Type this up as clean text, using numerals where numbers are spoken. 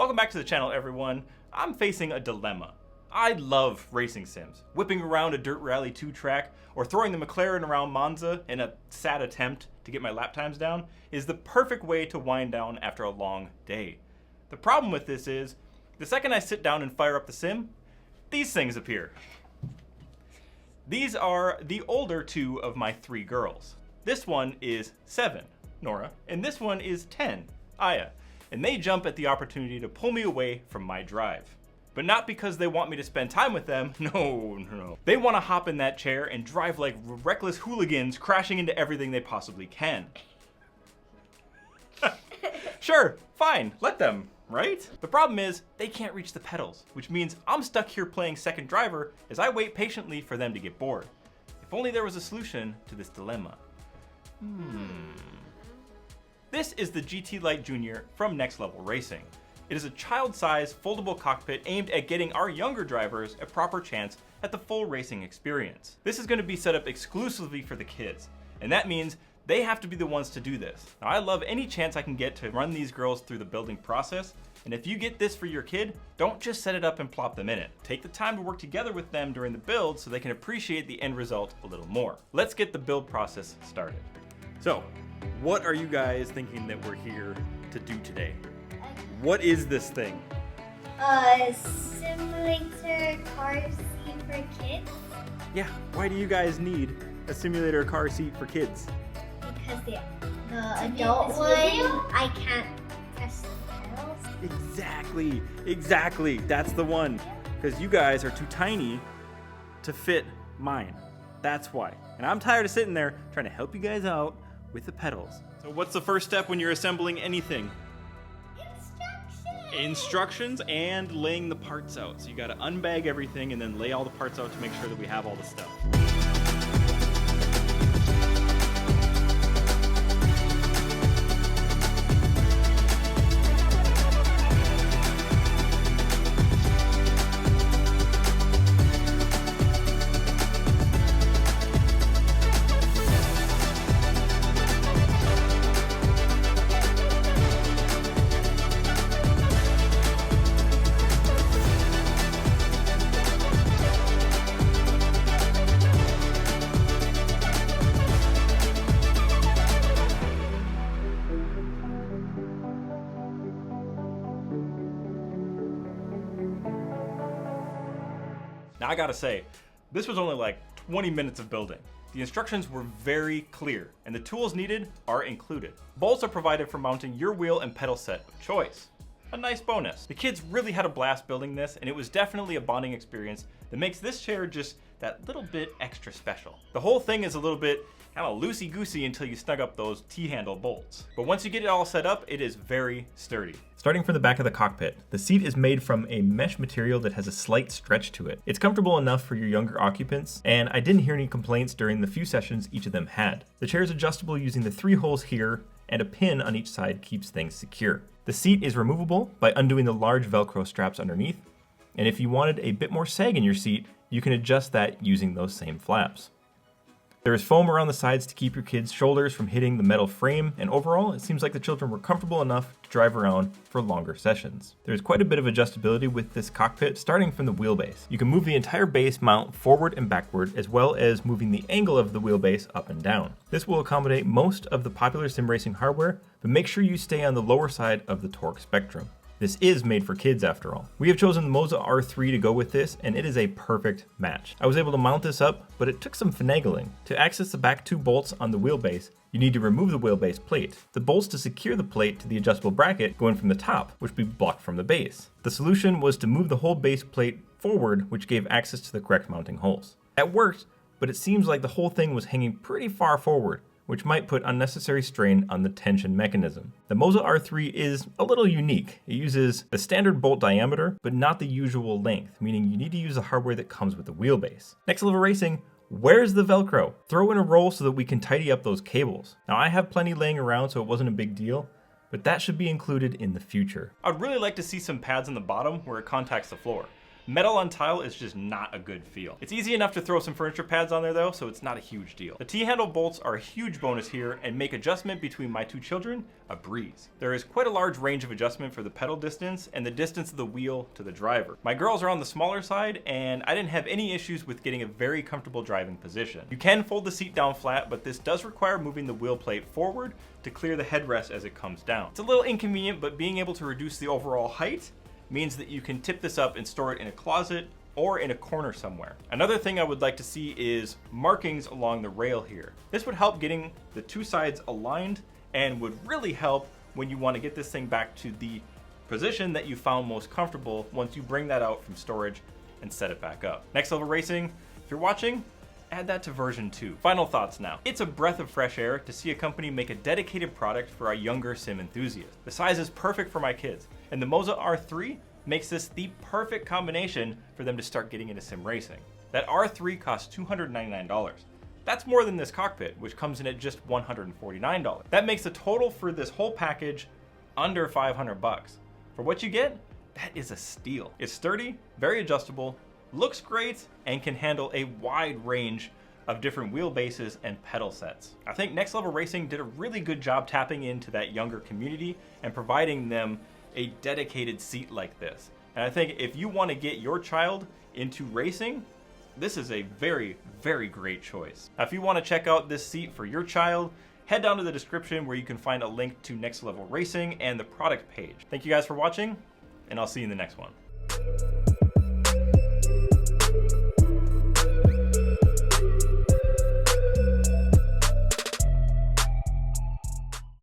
Welcome back to the channel, everyone. I'm facing a dilemma. I love racing sims. Whipping around a Dirt Rally 2 track or throwing the McLaren around Monza in a sad attempt to get my lap times down is the perfect way to wind down after a long day. The problem with this is, the second I sit down and fire up the sim, these things appear. These are the older two of my three girls. This one is 7, Nora, and this one is 10, Aya. And they jump at the opportunity to pull me away from my drive. But not because they want me to spend time with them, no. They want to hop in that chair and drive like reckless hooligans, crashing into everything they possibly can. Sure, fine, let them, right? The problem is, they can't reach the pedals, which means I'm stuck here playing second driver as I wait patiently for them to get bored. If only there was a solution to this dilemma. This is the GT Lite Junior from Next Level Racing. It is a child-sized foldable cockpit aimed at getting our younger drivers a proper chance at the full racing experience. This is going to be set up exclusively for the kids, and that means they have to be the ones to do this. Now, I love any chance I can get to run these girls through the building process, and if you get this for your kid, don't just set it up and plop them in it. Take the time to work together with them during the build so they can appreciate the end result a little more. Let's get the build process started. So, what are you guys thinking that we're here to do today? What is this thing? A simulator car seat for kids. Yeah, why do you guys need a simulator car seat for kids? Because the adult one, I can't press the pedals. Exactly, that's the one. Because you guys are too tiny to fit mine. That's why. And I'm tired of sitting there trying to help you guys out with the pedals. So what's the first step when you're assembling anything? Instructions and laying the parts out. So you gotta unbag everything and then lay all the parts out to make sure that we have all the stuff. Now I gotta say, this was only like 20 minutes of building. The instructions were very clear, and the tools needed are included. Bolts are provided for mounting your wheel and pedal set of choice. A nice bonus. The kids really had a blast building this, and it was definitely a bonding experience that makes this chair just that little bit extra special. The whole thing is a little bit kind of loosey-goosey until you snug up those T-handle bolts. But once you get it all set up, it is very sturdy. Starting from the back of the cockpit, the seat is made from a mesh material that has a slight stretch to it. It's comfortable enough for your younger occupants, and I didn't hear any complaints during the few sessions each of them had. The chair is adjustable using the 3 holes here, and a pin on each side keeps things secure. The seat is removable by undoing the large Velcro straps underneath, and if you wanted a bit more sag in your seat, you can adjust that using those same flaps. There is foam around the sides to keep your kids' shoulders from hitting the metal frame, and overall, it seems like the children were comfortable enough to drive around for longer sessions. There's quite a bit of adjustability with this cockpit, starting from the wheelbase. You can move the entire base mount forward and backward, as well as moving the angle of the wheelbase up and down. This will accommodate most of the popular sim racing hardware, but make sure you stay on the lower side of the torque spectrum. This is made for kids after all. We have chosen the Moza R3 to go with this, and it is a perfect match. I was able to mount this up, but it took some finagling. To access the back 2 bolts on the wheelbase, you need to remove the wheelbase plate. The bolts to secure the plate to the adjustable bracket go in from the top, which will be blocked from the base. The solution was to move the whole base plate forward, which gave access to the correct mounting holes. That worked, but it seems like the whole thing was hanging pretty far forward, which might put unnecessary strain on the tension mechanism. The Moza R3 is a little unique. It uses the standard bolt diameter, but not the usual length, meaning you need to use the hardware that comes with the wheelbase. Next Level Racing, where's the Velcro? Throw in a roll so that we can tidy up those cables. Now I have plenty laying around, so it wasn't a big deal, but that should be included in the future. I'd really like to see some pads on the bottom where it contacts the floor. Metal on tile is just not a good feel. It's easy enough to throw some furniture pads on there though, so it's not a huge deal. The T-handle bolts are a huge bonus here and make adjustment between my two children a breeze. There is quite a large range of adjustment for the pedal distance and the distance of the wheel to the driver. My girls are on the smaller side and I didn't have any issues with getting a very comfortable driving position. You can fold the seat down flat, but this does require moving the wheel plate forward to clear the headrest as it comes down. It's a little inconvenient, but being able to reduce the overall height means that you can tip this up and store it in a closet or in a corner somewhere. Another thing I would like to see is markings along the rail here. This would help getting the two sides aligned and would really help when you want to get this thing back to the position that you found most comfortable once you bring that out from storage and set it back up. Next Level Racing, if you're watching, add that to version 2. Final thoughts now. It's a breath of fresh air to see a company make a dedicated product for our younger sim enthusiasts. The size is perfect for my kids, and the Moza R3 makes this the perfect combination for them to start getting into sim racing. That R3 costs $299. That's more than this cockpit, which comes in at just $149. That makes the total for this whole package under 500 bucks. For what you get, that is a steal. It's sturdy, very adjustable, looks great, and can handle a wide range of different wheelbases and pedal sets. I think Next Level Racing did a really good job tapping into that younger community and providing them a dedicated seat like this. And I think if you want to get your child into racing, this is a very, very great choice. Now, if you want to check out this seat for your child, head down to the description where you can find a link to Next Level Racing and the product page. Thank you guys for watching, and I'll see you in the next one.